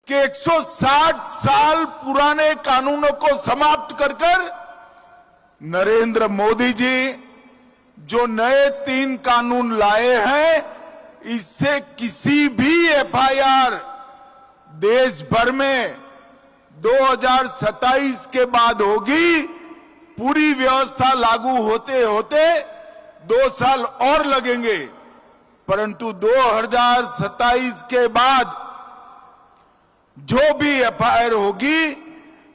कि 160 साल पुराने कानूनों को समाप्त कर नरेंद्र मोदी जी जो नए 3 कानून लाए हैं, इससे किसी भी एफआईआर देश भर में 2027 के बाद होगी। पूरी व्यवस्था लागू होते होते 2 साल और लगेंगे, परंतु 2027 के बाद जो भी एफआईआर होगी,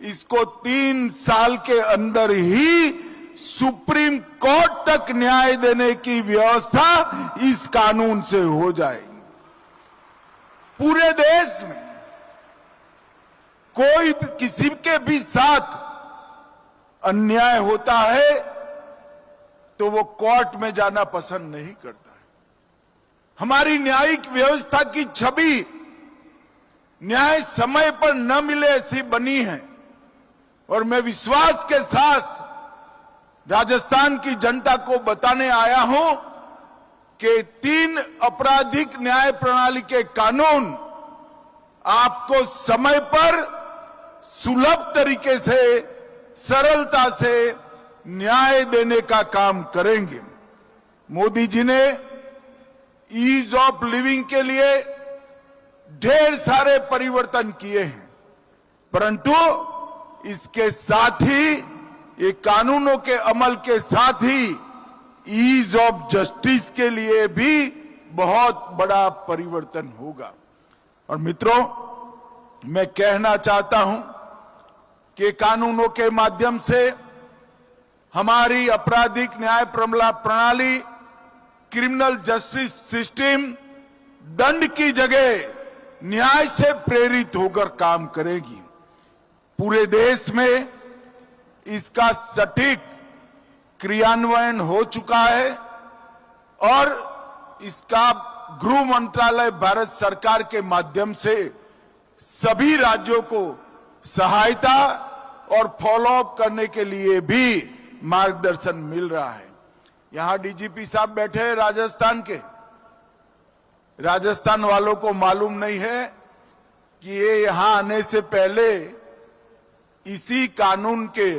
इसको 3 साल के अंदर ही सुप्रीम कोर्ट तक न्याय देने की व्यवस्था इस कानून से हो जाएगी। पूरे देश में कोई किसी के भी साथ अन्याय होता है तो वो कोर्ट में जाना पसंद नहीं करता है। हमारी न्यायिक व्यवस्था की छवि न्याय समय पर न मिले ऐसी बनी है, और मैं विश्वास के साथ राजस्थान की जनता को बताने आया हूं कि 3 आपराधिक न्याय प्रणाली के कानून आपको समय पर सुलभ तरीके से, सरलता से न्याय देने का काम करेंगे। मोदी जी ने ईज ऑफ लिविंग के लिए ढेर सारे परिवर्तन किए हैं, परंतु इसके साथ ही ये कानूनों के अमल के साथ ही ईज ऑफ जस्टिस के लिए भी बहुत बड़ा परिवर्तन होगा। और मित्रों, मैं कहना चाहता हूं कि कानूनों के माध्यम से हमारी आपराधिक न्याय प्रणाली, क्रिमिनल जस्टिस सिस्टम दंड की जगह न्याय से प्रेरित होकर काम करेगी। पूरे देश में इसका सटीक क्रियान्वयन हो चुका है और इसका गृह मंत्रालय भारत सरकार के माध्यम से सभी राज्यों को सहायता और फॉलोअप करने के लिए भी मार्गदर्शन मिल रहा है। यहां डीजीपी साहब बैठे हैं राजस्थान के। राजस्थान वालों को मालूम नहीं है कि ये यहां आने से पहले इसी कानून के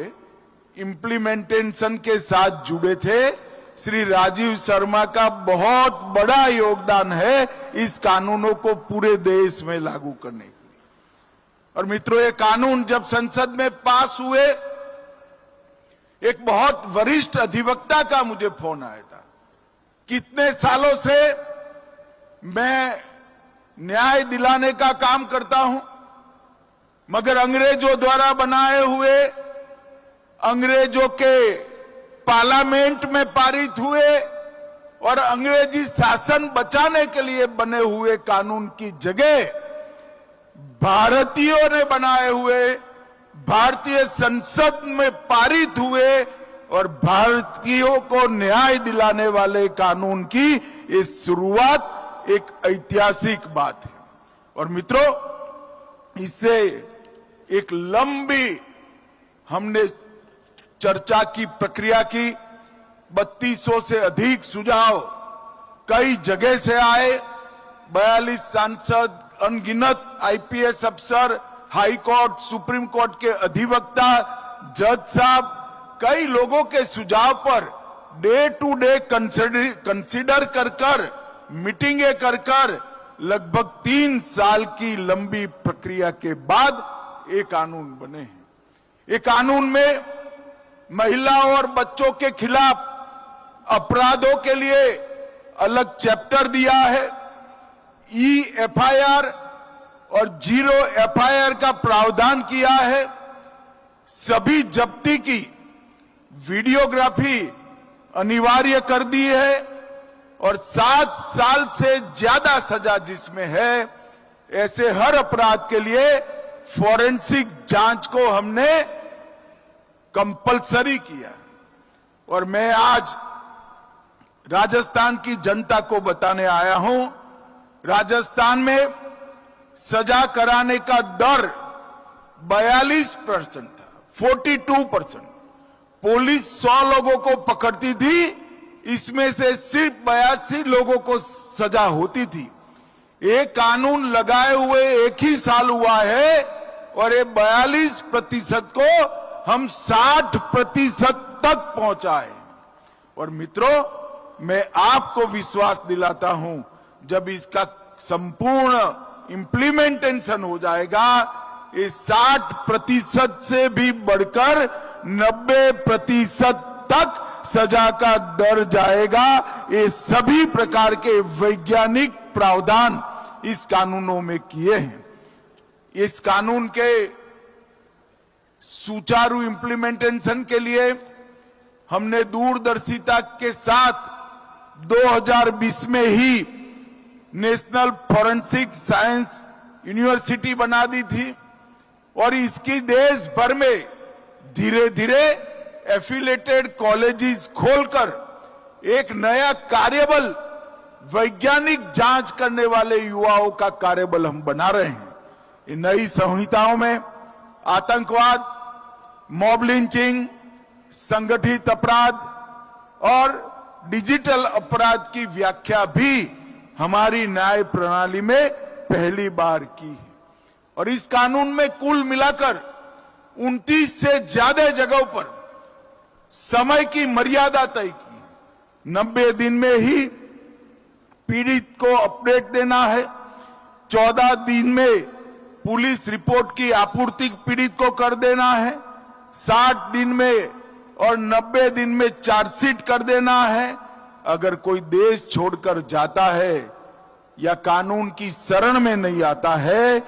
इम्प्लीमेंटेशन के साथ जुड़े थे। श्री राजीव शर्मा का बहुत बड़ा योगदान है इस कानूनों को पूरे देश में लागू करने के लिए। और मित्रों, ये कानून जब संसद में पास हुए, एक बहुत वरिष्ठ अधिवक्ता का मुझे फोन आया था। कितने सालों से मैं न्याय दिलाने का काम करता हूं, मगर अंग्रेजों द्वारा बनाए हुए, अंग्रेजों के पार्लियामेंट में पारित हुए और अंग्रेजी शासन बचाने के लिए बने हुए कानून की जगह भारतीयों ने बनाए हुए, भारतीय संसद में पारित हुए और भारतीयों को न्याय दिलाने वाले कानून की ये शुरुआत एक ऐतिहासिक बात है। और मित्रों, इससे एक लंबी हमने चर्चा की प्रक्रिया की। 3200 से अधिक सुझाव कई जगह से आए। 42 सांसद, अनगिनत आईपीएस अफसर, हाई कोर्ट, सुप्रीम कोर्ट के अधिवक्ता, जज साहब, कई लोगों के सुझाव per day to day consider कर मीटिंगें कर लगभग 3 साल की लंबी प्रक्रिया के बाद ये कानून बने हैं। ये कानून में महिलाओं और बच्चों के खिलाफ अपराधों के लिए अलग चैप्टर दिया है। एफआईआर और 0 एफआईआर का प्रावधान किया है। सभी जब्ती की वीडियोग्राफी अनिवार्य कर दी है और 7 साल से ज्यादा सजा जिसमें है, ऐसे हर अपराध के लिए फॉरेंसिक जांच को हमने कंपलसरी किया। और मैं आज राजस्थान की जनता को बताने आया हूं, राजस्थान में सजा कराने का दर 42% था, 42%। पुलिस 100 लोगों को पकड़ती थी, इसमें से सिर्फ 82 लोगों को सजा होती थी। ये कानून लगाए हुए एक ही साल हुआ है और ये 42% को हम 60% तक पहुंचाए। और मित्रों, मैं आपको विश्वास दिलाता हूं, जब इसका संपूर्ण इंप्लीमेंटेशन हो जाएगा, ये 60% से भी बढ़कर 90% तक सजा का दर जाएगा। ये सभी प्रकार के वैज्ञानिक प्रावधान इस कानूनों में किए हैं। इस कानून के सुचारू इंप्लीमेंटेशन के लिए हमने दूरदर्शिता के साथ 2020 में ही नेशनल फॉरेंसिक साइंस यूनिवर्सिटी बना दी थी और इसकी देश भर में धीरे धीरे एफिलेटेड कॉलेजेस खोलकर एक नया कार्यबल, वैज्ञानिक जांच करने वाले युवाओं का कार्यबल हम बना रहे हैं। इन नई संहिताओं में आतंकवाद, मॉब लिंचिंग, संगठित अपराध और डिजिटल अपराध की व्याख्या भी हमारी न्याय प्रणाली में पहली बार की है। और इस कानून में कुल मिलाकर 29 से ज्यादा जगहों पर समय की मर्यादा तय की। 90 दिन में ही पीड़ित को अपडेट देना है, 14 दिन में पुलिस रिपोर्ट की आपूर्ति पीड़ित को कर देना है, 60 दिन में और 90 दिन में चार्जशीट कर देना है। अगर कोई देश छोड़कर जाता है या कानून की शरण में नहीं आता है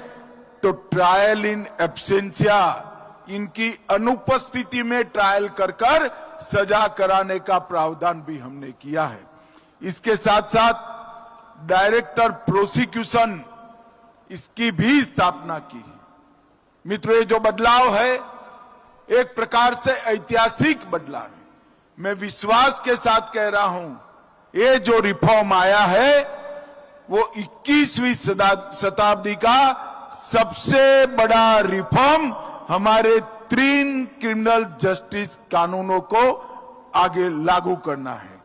तो ट्रायल इन एब्सेंशिया, इनकी अनुपस्थिति में ट्रायल कर सजा कराने का प्रावधान भी हमने किया है। इसके साथ साथ डायरेक्टर प्रोसिक्यूशन, इसकी भी स्थापना की है। मित्रों, ये जो बदलाव है एक प्रकार से ऐतिहासिक बदलाव है। मैं विश्वास के साथ कह रहा हूं, ये जो रिफॉर्म आया है वो 21वीं शताब्दी का सबसे बड़ा रिफॉर्म हमारे 3 क्रिमिनल जस्टिस कानूनों को आगे लागू करना है।